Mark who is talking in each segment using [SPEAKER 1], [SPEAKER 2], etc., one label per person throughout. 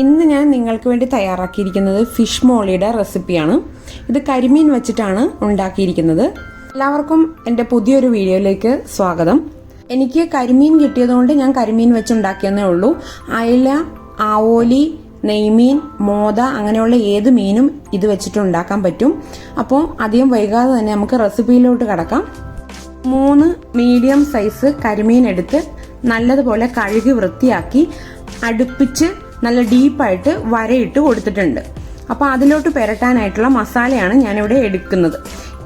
[SPEAKER 1] ഇന്ന് ഞാൻ നിങ്ങൾക്ക് വേണ്ടി തയ്യാറാക്കിയിരിക്കുന്നത് ഫിഷ് മോളിയുടെ റെസിപ്പിയാണ്. ഇത് കരിമീൻ വെച്ചിട്ടാണ് ഉണ്ടാക്കിയിരിക്കുന്നത്. എല്ലാവർക്കും എൻ്റെ പുതിയൊരു വീഡിയോയിലേക്ക് സ്വാഗതം. എനിക്ക് കരിമീൻ കിട്ടിയതുകൊണ്ട് ഞാൻ കരിമീൻ വെച്ചുണ്ടാക്കിയെന്നേ ഉള്ളൂ. അയല, ആവോലി, നെയ്മീൻ, മോത അങ്ങനെയുള്ള ഏത് മീനും ഇത് വെച്ചിട്ട് ഉണ്ടാക്കാൻ പറ്റും. അപ്പോൾ അധികം വൈകാതെ തന്നെ നമുക്ക് റെസിപ്പിയിലോട്ട് കടക്കാം. 3 മീഡിയം സൈസ് കരിമീൻ എടുത്ത് നല്ലതുപോലെ കഴുകി വൃത്തിയാക്കി അടുപ്പിച്ച് നല്ല ഡീപ്പായിട്ട് വരയിട്ട് കൊടുത്തിട്ടുണ്ട്. അപ്പോൾ അതിലോട്ട് പുരട്ടാനായിട്ടുള്ള മസാലയാണ് ഞാനിവിടെ എടുക്കുന്നത്.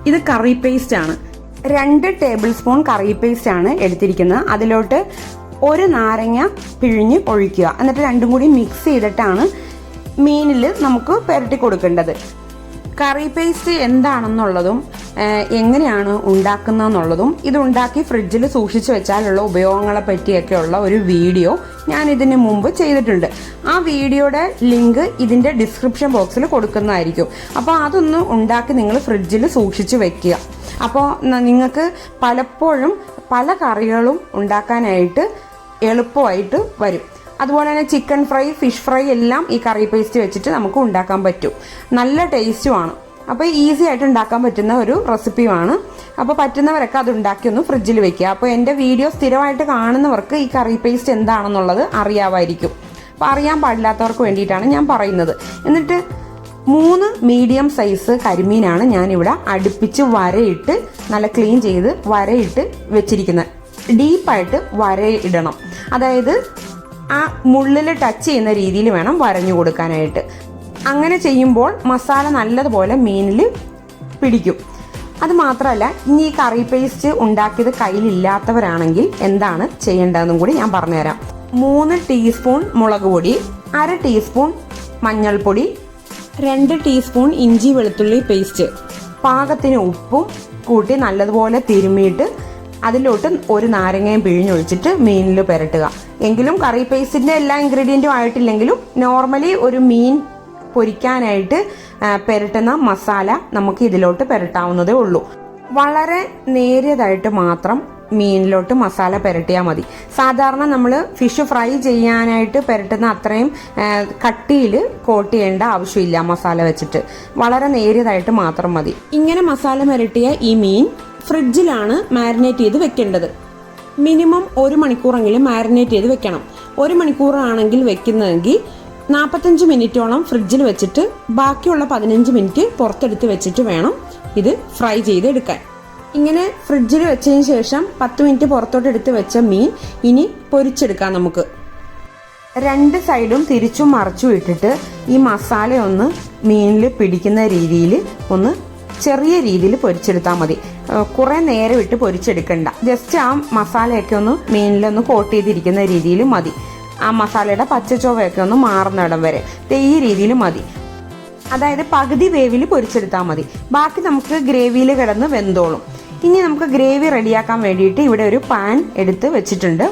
[SPEAKER 1] ഇത് കറി പേസ്റ്റ് ആണ്. 2 ടേബിൾ സ്പൂൺ കറി പേസ്റ്റ് ആണ് എടുത്തിരിക്കുന്നത്. അതിലോട്ട് 1 നാരങ്ങ പിഴിഞ്ഞ് ഒഴിക്കുക. എന്നിട്ട് രണ്ടും കൂടി മിക്സ് ചെയ്തിട്ടാണ് മീനിൽ നമുക്ക് പുരട്ടി കൊടുക്കേണ്ടത്. കറി പേസ്റ്റ് എന്താണെന്നുള്ളതും എങ്ങനെയാണ് ഉണ്ടാക്കുന്നതെന്നുള്ളതും ഇത് ഉണ്ടാക്കി ഫ്രിഡ്ജിൽ സൂക്ഷിച്ചു വെച്ചാലുള്ള ഉപയോഗങ്ങളെ പറ്റിയൊക്കെയുള്ള ഒരു വീഡിയോ ഞാൻ ഇതിന് മുമ്പ് ചെയ്തിട്ടുണ്ട്. ആ വീഡിയോയുടെ ലിങ്ക് ഇതിൻ്റെ ഡിസ്ക്രിപ്ഷൻ ബോക്സിൽ കൊടുക്കുന്നതായിരിക്കും. അപ്പോൾ അതൊന്ന് ഉണ്ടാക്കി നിങ്ങൾ ഫ്രിഡ്ജിൽ സൂക്ഷിച്ചു വെക്കുക. അപ്പോൾ നിങ്ങൾക്ക് പലപ്പോഴും പല കറികളും ഉണ്ടാക്കാനായിട്ട് എളുപ്പമായിട്ട് വരും. അതുപോലെ തന്നെ ചിക്കൻ ഫ്രൈ, ഫിഷ് ഫ്രൈ എല്ലാം ഈ കറി പേസ്റ്റ് വെച്ചിട്ട് നമുക്ക് ഉണ്ടാക്കാൻ പറ്റും. നല്ല ടേസ്റ്റുമാണ്. അപ്പോൾ ഈസി ആയിട്ട് ഉണ്ടാക്കാൻ പറ്റുന്ന ഒരു റെസിപ്പിയുമാണ്. അപ്പോൾ പറ്റുന്നവരൊക്കെ അത് ഉണ്ടാക്കി ഒന്ന് ഫ്രിഡ്ജിൽ വെക്കുക. അപ്പോൾ എൻ്റെ വീഡിയോ സ്ഥിരമായിട്ട് കാണുന്നവർക്ക് ഈ കറി പേസ്റ്റ് എന്താണെന്നുള്ളത് അറിയാമായിരിക്കും. അപ്പോൾ അറിയാൻ പാടില്ലാത്തവർക്ക് വേണ്ടിയിട്ടാണ് ഞാൻ പറയുന്നത്. എന്നിട്ട് 3 മീഡിയം സൈസ് കരിമീനാണ് ഞാനിവിടെ അടുപ്പിച്ച് വരയിട്ട് നല്ല ക്ലീൻ ചെയ്ത് വരയിട്ട് വെച്ചിരിക്കുന്നത്. ഡീപ്പായിട്ട് വരയിടണം. അതായത് ആ മുള്ളിൽ ടച്ച് ചെയ്യുന്ന രീതിയിൽ വേണം വരഞ്ഞു കൊടുക്കാനായിട്ട്. അങ്ങനെ ചെയ്യുമ്പോൾ മസാല നല്ലതുപോലെ മീനിൽ പിടിക്കും. അത് മാത്രമല്ല, ഇനി ഈ കറി പേസ്റ്റ് ഉണ്ടാക്കിയത് കയ്യിലില്ലാത്തവരാണെങ്കിൽ എന്താണ് ചെയ്യേണ്ടതെന്നും കൂടി ഞാൻ പറഞ്ഞുതരാം. 3 ടീസ്പൂൺ മുളക് പൊടി, 1/2 ടീസ്പൂൺ മഞ്ഞൾപ്പൊടി, 2 ടീസ്പൂൺ ഇഞ്ചി വെളുത്തുള്ളി പേസ്റ്റ്, പാകത്തിന് ഉപ്പും കൂട്ടി നല്ലതുപോലെ തിരുമ്മിയിട്ട് അതിലോട്ട് 1 നാരങ്ങയും പിഴിഞ്ഞൊഴിച്ചിട്ട് മീനിൽ പുരട്ടുക. എങ്കിലും കറി പേസ്റ്റിന്റെ എല്ലാ ഇൻഗ്രീഡിയൻറ്റും ആയിട്ടില്ലെങ്കിലും നോർമലി ഒരു മീൻ പൊരിക്കാനായിട്ട് പുരട്ടുന്ന മസാല നമുക്ക് ഇതിലോട്ട് പുരട്ടാവുന്നതേ ഉള്ളൂ. വളരെ നേരിയതായിട്ട് മാത്രം മീനിലോട്ട് മസാല പുരട്ടിയാൽ മതി. സാധാരണ നമ്മൾ ഫിഷ് ഫ്രൈ ചെയ്യാനായിട്ട് പുരട്ടുന്ന അത്രയും കട്ടിയിൽ കോട്ട് ചെയ്യേണ്ട ആവശ്യമില്ല. മസാല വെച്ചിട്ട് വളരെ നേരിയതായിട്ട് മാത്രം മതി. ഇങ്ങനെ മസാല പുരട്ടിയ ഈ മീൻ ഫ്രിഡ്ജിലാണ് മാരിനേറ്റ് ചെയ്ത് വെക്കേണ്ടത്. മിനിമം 1 മണിക്കൂറെങ്കിലും മാരിനേറ്റ് ചെയ്ത് വെക്കണം. 1 മണിക്കൂറാണെങ്കിൽ വെക്കുന്നതെങ്കിൽ 45 മിനിറ്റോളം ഫ്രിഡ്ജിൽ വെച്ചിട്ട് ബാക്കിയുള്ള 15 മിനിറ്റ് പുറത്തെടുത്ത് വെച്ചിട്ട് വേണം ഇത് ഫ്രൈ ചെയ്തെടുക്കാൻ. ഇങ്ങനെ ഫ്രിഡ്ജിൽ വെച്ചതിന് ശേഷം 10 മിനിറ്റ് പുറത്തോട്ട് എടുത്ത് വെച്ച മീൻ ഇനി പൊരിച്ചെടുക്കാം നമുക്ക്. 2 സൈഡും തിരിച്ചും മറിച്ചും ഇട്ടിട്ട് ഈ മസാല ഒന്ന് മീനിൽ പിടിക്കുന്ന രീതിയിൽ ഒന്ന് ചെറിയ രീതിയിൽ പൊരിച്ചെടുത്താൽ മതി. കുറേ നേരം ഇട്ട് പൊരിച്ചെടുക്കണ്ട. ജസ്റ്റ് ആ മസാലയൊക്കെ ഒന്ന് മീനിലൊന്ന് കോട്ട് ചെയ്തിരിക്കുന്ന രീതിയിൽ മതി. ആ മസാലയുടെ പച്ചച്ചോവയൊക്കെ ഒന്ന് മാറുന്നിടം വരെ ഈ രീതിയിൽ മതി. അതായത് പകുതി വേവിൽ പൊരിച്ചെടുത്താൽ മതി. ബാക്കി നമുക്ക് ഗ്രേവിയിൽ കിടന്ന് വെന്തോളും. ഇനി നമുക്ക് ഗ്രേവി റെഡിയാക്കാൻ വേണ്ടിയിട്ട് ഇവിടെ ഒരു പാൻ എടുത്ത് വെച്ചിട്ടുണ്ട്.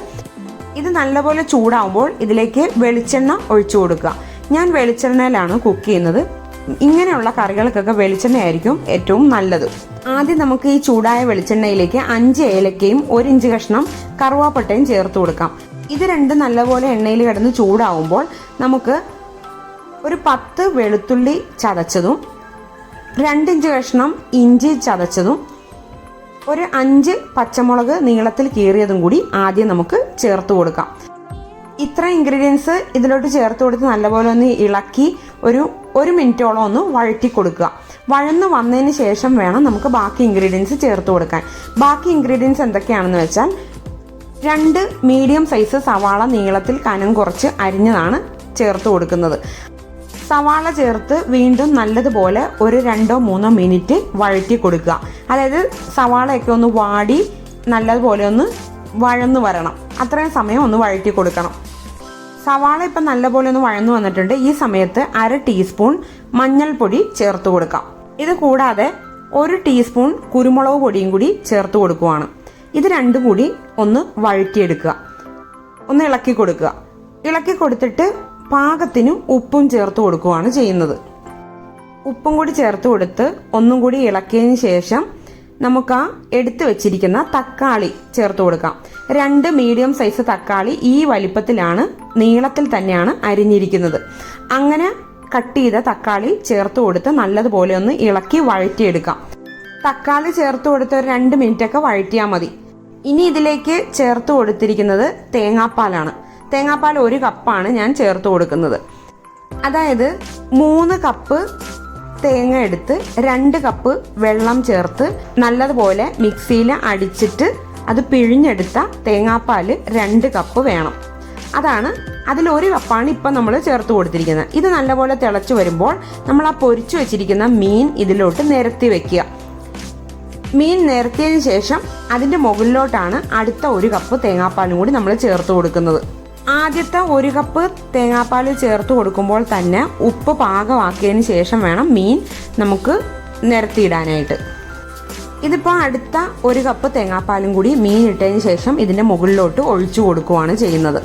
[SPEAKER 1] ഇത് നല്ലപോലെ ചൂടാവുമ്പോൾ ഇതിലേക്ക് വെളിച്ചെണ്ണ ഒഴിച്ചു കൊടുക്കുക. ഞാൻ വെളിച്ചെണ്ണയിലാണ് കുക്ക് ചെയ്യുന്നത്. ഇങ്ങനെയുള്ള കറികൾക്കൊക്കെ വെളിച്ചെണ്ണയായിരിക്കും ഏറ്റവും നല്ലത്. ആദ്യം നമുക്ക് ഈ ചൂടായ വെളിച്ചെണ്ണയിലേക്ക് 5 ഏലക്കയും 1 ഇഞ്ച് കഷ്ണം കറുവാപ്പട്ടയും ചേർത്ത് കൊടുക്കാം. ഇത് രണ്ടും നല്ലപോലെ എണ്ണയിൽ കിടന്ന് ചൂടാവുമ്പോൾ നമുക്ക് ഒരു 10 വെളുത്തുള്ളി ചതച്ചതും 2 ഇഞ്ച് കഷ്ണം ഇഞ്ചി ചതച്ചതും ഒരു 5 പച്ചമുളക് നീളത്തിൽ കീറിയതും കൂടി ആദ്യം നമുക്ക് ചേർത്ത് കൊടുക്കാം. ഇത്ര ഇൻഗ്രീഡിയൻസ് ഇതിലോട്ട് ചേർത്ത് കൊടുത്ത് നല്ലപോലെ ഒന്ന് ഇളക്കി ഒരു മിനിറ്റോളം ഒന്ന് വഴറ്റി കൊടുക്കുക. വഴന്ന് വന്നതിന് ശേഷം വേണം നമുക്ക് ബാക്കി ഇൻഗ്രീഡിയൻസ് ചേർത്ത് കൊടുക്കാൻ. ബാക്കി ഇൻഗ്രീഡിയൻസ് എന്തൊക്കെയാണെന്ന് വെച്ചാൽ 2 മീഡിയം സൈസ് സവാള നീളത്തിൽ കനം കുറച്ച് അരിഞ്ഞതാണ് ചേർത്ത് കൊടുക്കുന്നത്. സവാള ചേർത്ത് വീണ്ടും നല്ലതുപോലെ ഒരു 2-3 മിനിറ്റ് വഴറ്റി കൊടുക്കുക. അതായത് സവാളയൊക്കെ ഒന്ന് വാടി നല്ലതുപോലെ ഒന്ന് വഴന്നു വരണം. അത്രയും സമയം ഒന്ന് വഴറ്റി കൊടുക്കണം. സവാള ഇപ്പം നല്ലപോലെ ഒന്ന് വഴന്നു വന്നിട്ടുണ്ട്. ഈ സമയത്ത് 1/2 ടീസ്പൂൺ മഞ്ഞൾപ്പൊടി ചേർത്ത് കൊടുക്കാം. ഇത് കൂടാതെ 1 ടീസ്പൂൺ കുരുമുളക് പൊടിയും കൂടി ചേർത്ത് കൊടുക്കുവാണ്. ഇത് രണ്ടും കൂടി ഒന്ന് വഴറ്റിയെടുക്കുക. ഒന്ന് ഇളക്കി കൊടുക്കുക. ഇളക്കി കൊടുത്തിട്ട് പാകത്തിന് ഉപ്പും ചേർത്ത് കൊടുക്കുകയാണ് ചെയ്യുന്നത്. ഉപ്പും കൂടി ചേർത്ത് കൊടുത്ത് ഒന്നും കൂടി ഇളക്കിയതിന് ശേഷം നമുക്ക് ആ എടുത്തു വെച്ചിരിക്കുന്ന തക്കാളി ചേർത്ത് കൊടുക്കാം. 2 മീഡിയം സൈസ് തക്കാളി ഈ വലിപ്പത്തിലാണ്, നീളത്തിൽ തന്നെയാണ് അരിഞ്ഞിരിക്കുന്നത്. അങ്ങനെ കട്ട് ചെയ്ത തക്കാളി ചേർത്ത് കൊടുത്ത് നല്ലതുപോലെ ഒന്ന് ഇളക്കി വഴറ്റിയെടുക്കാം. തക്കാളി ചേർത്ത് കൊടുത്ത് ഒരു 2 മിനിറ്റ് ഒക്കെ വഴറ്റിയാൽ മതി. ഇനി ഇതിലേക്ക് ചേർത്ത് കൊടുത്തിരിക്കുന്നത് തേങ്ങാപ്പാലാണ്. തേങ്ങാപ്പാൽ 1 കപ്പാണ് ഞാൻ ചേർത്ത് കൊടുക്കുന്നത്. അതായത് 3 കപ്പ് തേങ്ങ എടുത്ത് 2 കപ്പ് വെള്ളം ചേർത്ത് നല്ലതുപോലെ മിക്സിയിൽ അടിച്ചിട്ട് അത് പിഴിഞ്ഞെടുത്ത തേങ്ങാപ്പാൽ 2 കപ്പ് വേണം. അതിൽ 1 കപ്പാണ് ഇപ്പം നമ്മൾ ചേർത്ത് കൊടുത്തിരിക്കുന്നത്. ഇത് നല്ലപോലെ തിളച്ചു വരുമ്പോൾ നമ്മൾ ആ പൊരിച്ചു വെച്ചിരിക്കുന്ന മീൻ ഇതിലോട്ട് നിരത്തി വെക്കുക. മീൻ നിരത്തിയതിന് ശേഷം അതിന്റെ മുകളിലോട്ടാണ് അടുത്ത 1 കപ്പ് തേങ്ങാപ്പാലും കൂടി നമ്മൾ ചേർത്ത് കൊടുക്കുന്നത്. ആദ്യത്തെ 1 കപ്പ് തേങ്ങാപ്പാൽ ചേർത്ത് കൊടുക്കുമ്പോൾ തന്നെ ഉപ്പ് പാകമാക്കിയതിന് ശേഷം വേണം മീൻ നമുക്ക് നിരത്തിയിടാനായിട്ട്. ഇതിപ്പോൾ അടുത്ത 1 കപ്പ് തേങ്ങാപ്പാലും കൂടി മീൻ ഇട്ടതിന് ശേഷം ഇതിന്റെ മുകളിലോട്ട് ഒഴിച്ചു കൊടുക്കുകയാണ് ചെയ്യുന്നത്.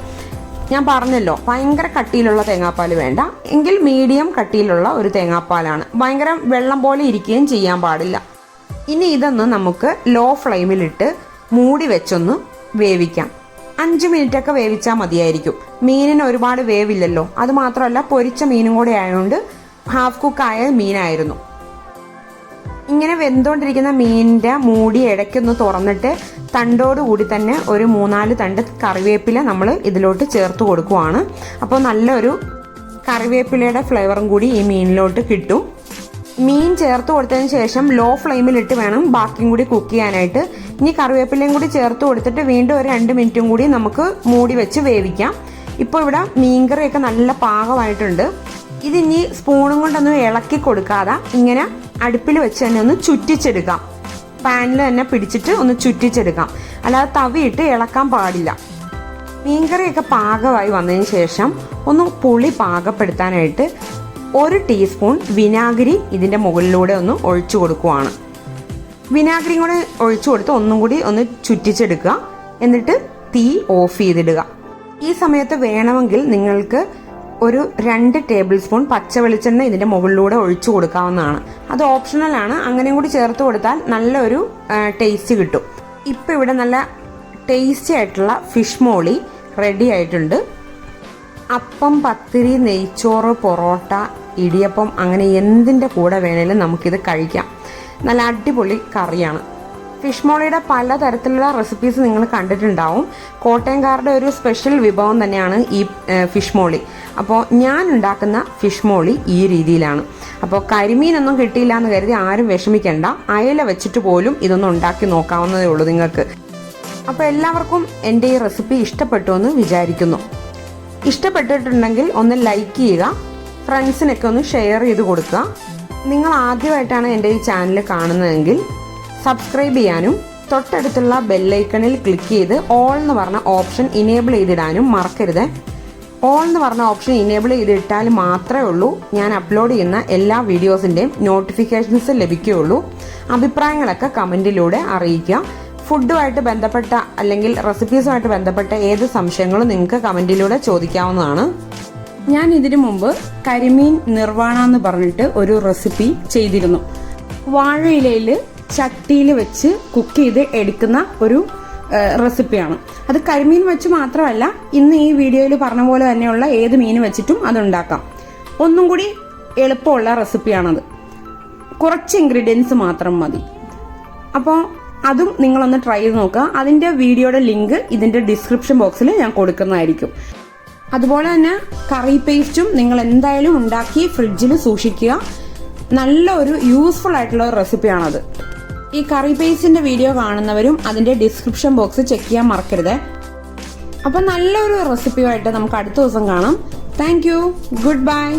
[SPEAKER 1] ഞാൻ പറഞ്ഞല്ലോ, ഭയങ്കര കട്ടിയിലുള്ള തേങ്ങാപ്പാൽ വേണ്ട, എങ്കിൽ മീഡിയം കട്ടിയിലുള്ള ഒരു തേങ്ങാപ്പാലാണ്. ഭയങ്കര വെള്ളം പോലെ ഇരിക്കുകയും ചെയ്യാൻ പാടില്ല. ഇനി ഇതൊന്ന് നമുക്ക് ലോ ഫ്ലെയിമിലിട്ട് മൂടി വെച്ചൊന്ന് വേവിക്കാം. 5 മിനിറ്റ് ഒക്കെ വേവിച്ചാൽ മതിയായിരിക്കും. മീനിന് ഒരുപാട് വേവില്ലല്ലോ. അത് മാത്രമല്ല, പൊരിച്ച മീനും കൂടെ ആയതുകൊണ്ട് ഹാഫ് കുക്കായ മീനായിരുന്നു. ഇങ്ങനെ വെന്തുകൊണ്ടിരിക്കുന്ന മീനിന്റെ മൂടി ഇടയ്ക്കൊന്ന് തുറന്നിട്ട് തണ്ടോടുകൂടി തന്നെ ഒരു 3-4 തണ്ട് കറിവേപ്പില നമ്മൾ ഇതിലോട്ട് ചേർത്ത് കൊടുക്കുവാണ്. അപ്പോൾ നല്ലൊരു കറിവേപ്പിലയുടെ ഫ്ലേവറും കൂടി ഈ മീനിലോട്ട് കിട്ടും. മീൻ ചേർത്ത് കൊടുത്തതിന് ശേഷം ലോ ഫ്ലെയിമിലിട്ട് വേണം ബാക്കിയും കൂടി കുക്ക് ചെയ്യാനായിട്ട്. ഇനി കറിവേപ്പിലയും കൂടി ചേർത്ത് കൊടുത്തിട്ട് വീണ്ടും ഒരു 2 മിനിറ്റും കൂടി നമുക്ക് മൂടി വെച്ച് വേവിക്കാം. ഇപ്പോൾ ഇവിടെ മീൻകറിയൊക്കെ നല്ല പാകമായിട്ടുണ്ട്. ഇതിനി സ്പൂണും കൊണ്ടൊന്നും ഇളക്കി കൊടുക്കാതെ ഇങ്ങനെ അടുപ്പിൽ വെച്ച് തന്നെ ഒന്ന് ചുറ്റിച്ചെടുക്കാം. പാനിൽ തന്നെ പിടിച്ചിട്ട് ഒന്ന് ചുറ്റിച്ചെടുക്കാം. അല്ലാതെ തവിയിട്ട് ഇളക്കാൻ പാടില്ല. മീൻകറിയൊക്കെ പാകമായി വന്നതിന് ശേഷം ഒന്ന് പുളി പാകപ്പെടുത്താനായിട്ട് 1 ടീസ്പൂൺ വിനാഗിരി ഇതിന്റെ മുകളിലൂടെ ഒന്ന് ഒഴിച്ചു കൊടുക്കുവാണ്. വിനാഗിരിയും കൂടെ ഒഴിച്ചു കൊടുത്ത് ഒന്നും കൂടി ഒന്ന് ചുറ്റിച്ചെടുക്കുക. എന്നിട്ട് തീ ഓഫ് ചെയ്തിടുക. ഈ സമയത്ത് വേണമെങ്കിൽ നിങ്ങൾക്ക് ഒരു 2 ടേബിൾ സ്പൂൺ പച്ച വെളിച്ചെണ്ണ ഇതിന്റെ മുകളിലൂടെ ഒഴിച്ചു കൊടുക്കാവുന്നതാണ്. അത് ഓപ്ഷണലാണ്. അങ്ങനെയും കൂടി ചേർത്ത് കൊടുത്താൽ നല്ലൊരു ടേസ്റ്റ് കിട്ടും. ഇപ്പം ഇവിടെ നല്ല ടേസ്റ്റി ആയിട്ടുള്ള ഫിഷ് മോളി റെഡി ആയിട്ടുണ്ട്. അപ്പം, പത്തിരി, നെയ്ച്ചോറ്, പൊറോട്ട, ഇടിയപ്പം, അങ്ങനെ എന്തിൻ്റെ കൂടെ വേണേലും നമുക്കിത് കഴിക്കാം. നല്ല അടിപൊളി കറിയാണ്. ഫിഷ് മോളിയുടെ പലതരത്തിലുള്ള റെസിപ്പീസ് നിങ്ങൾ കണ്ടിട്ടുണ്ടാവും. കോട്ടയംകാരുടെ ഒരു സ്പെഷ്യൽ വിഭവം തന്നെയാണ് ഈ ഫിഷ് മോളി. അപ്പോൾ ഞാൻ ഉണ്ടാക്കുന്ന ഫിഷ് മോളി ഈ രീതിയിലാണ്. അപ്പോൾ കരിമീനൊന്നും കിട്ടിയില്ല എന്ന് കരുതി ആരും വിഷമിക്കേണ്ട. അയല വെച്ചിട്ട് പോലും ഇതൊന്നും ഉണ്ടാക്കി നോക്കാവുന്നതേ ഉള്ളൂ നിങ്ങൾക്ക്. അപ്പോൾ എല്ലാവർക്കും എൻ്റെ ഈ റെസിപ്പി ഇഷ്ടപ്പെട്ടു എന്ന് വിചാരിക്കുന്നു. ഇഷ്ടപ്പെട്ടിട്ടുണ്ടെങ്കിൽ ഒന്ന് ലൈക്ക് ചെയ്യുക, ഫ്രണ്ട്സിനൊക്കെ ഒന്ന് ഷെയർ ചെയ്ത് കൊടുക്കുക. നിങ്ങൾ ആദ്യമായിട്ടാണ് എൻ്റെ ഈ ചാനൽ കാണുന്നതെങ്കിൽ സബ്സ്ക്രൈബ് ചെയ്യാനും തൊട്ടടുത്തുള്ള ബെല്ലൈക്കണിൽ ക്ലിക്ക് ചെയ്ത് ഓൾ എന്ന് പറഞ്ഞ ഓപ്ഷൻ ഇനേബിൾ ചെയ്തിടാനും മറക്കരുത്. ഓൾ എന്ന് പറഞ്ഞ ഓപ്ഷൻ ഇനേബിൾ ചെയ്തിട്ടാൽ മാത്രമേ ഉള്ളൂ ഞാൻ അപ്ലോഡ് ചെയ്യുന്ന എല്ലാ വീഡിയോസിൻ്റെയും നോട്ടിഫിക്കേഷൻസ് ലഭിക്കുകയുള്ളൂ. അഭിപ്രായങ്ങളൊക്കെ കമൻറ്റിലൂടെ അറിയിക്കുക. ഫുഡുമായിട്ട് ബന്ധപ്പെട്ട അല്ലെങ്കിൽ റെസിപ്പീസുമായിട്ട് ബന്ധപ്പെട്ട ഏത് സംശയങ്ങളും നിങ്ങൾക്ക് കമൻറ്റിലൂടെ ചോദിക്കാവുന്നതാണ്. ഞാൻ ഇതിനു മുമ്പ് കരിമീൻ നിർവാണ എന്ന് പറഞ്ഞിട്ട് ഒരു റെസിപ്പി ചെയ്തിരുന്നു. വാഴയിലയിൽ ചട്ടിയിൽ വെച്ച് കുക്ക് ചെയ്ത് എടുക്കുന്ന ഒരു റെസിപ്പിയാണ്. അത് കരിമീൻ വെച്ച് മാത്രമല്ല, ഇന്ന് ഈ വീഡിയോയിൽ പറഞ്ഞ പോലെ തന്നെയുള്ള ഏത് മീൻ വെച്ചിട്ടും അതുണ്ടാക്കാം. ഒന്നും കൂടി എളുപ്പമുള്ള റെസിപ്പിയാണത്. കുറച്ച് ഇൻഗ്രീഡിയൻസ് മാത്രം മതി. അപ്പോൾ അതും നിങ്ങളൊന്ന് ട്രൈ ചെയ്ത് നോക്കുക. അതിൻ്റെ വീഡിയോയുടെ ലിങ്ക് ഇതിൻ്റെ ഡിസ്ക്രിപ്ഷൻ ബോക്സിൽ ഞാൻ കൊടുക്കുന്നതായിരിക്കും. അതുപോലെ തന്നെ കറി പേസ്റ്റും നിങ്ങൾ എന്തായാലും ഉണ്ടാക്കി ഫ്രിഡ്ജിൽ സൂക്ഷിക്കുക. നല്ല ഒരു യൂസ്ഫുൾ ആയിട്ടുള്ള ഒരു റെസിപ്പിയാണത്. ഈ കറി പേസ്റ്റിന്റെ വീഡിയോ കാണുന്നവരും അതിന്റെ ഡിസ്ക്രിപ്ഷൻ ബോക്സ് ചെക്ക് ചെയ്യാൻ മറക്കരുത്. അപ്പം നല്ലൊരു റെസിപ്പിയുമായിട്ട് നമുക്ക് അടുത്ത ദിവസം കാണാം. Thank you. Good bye.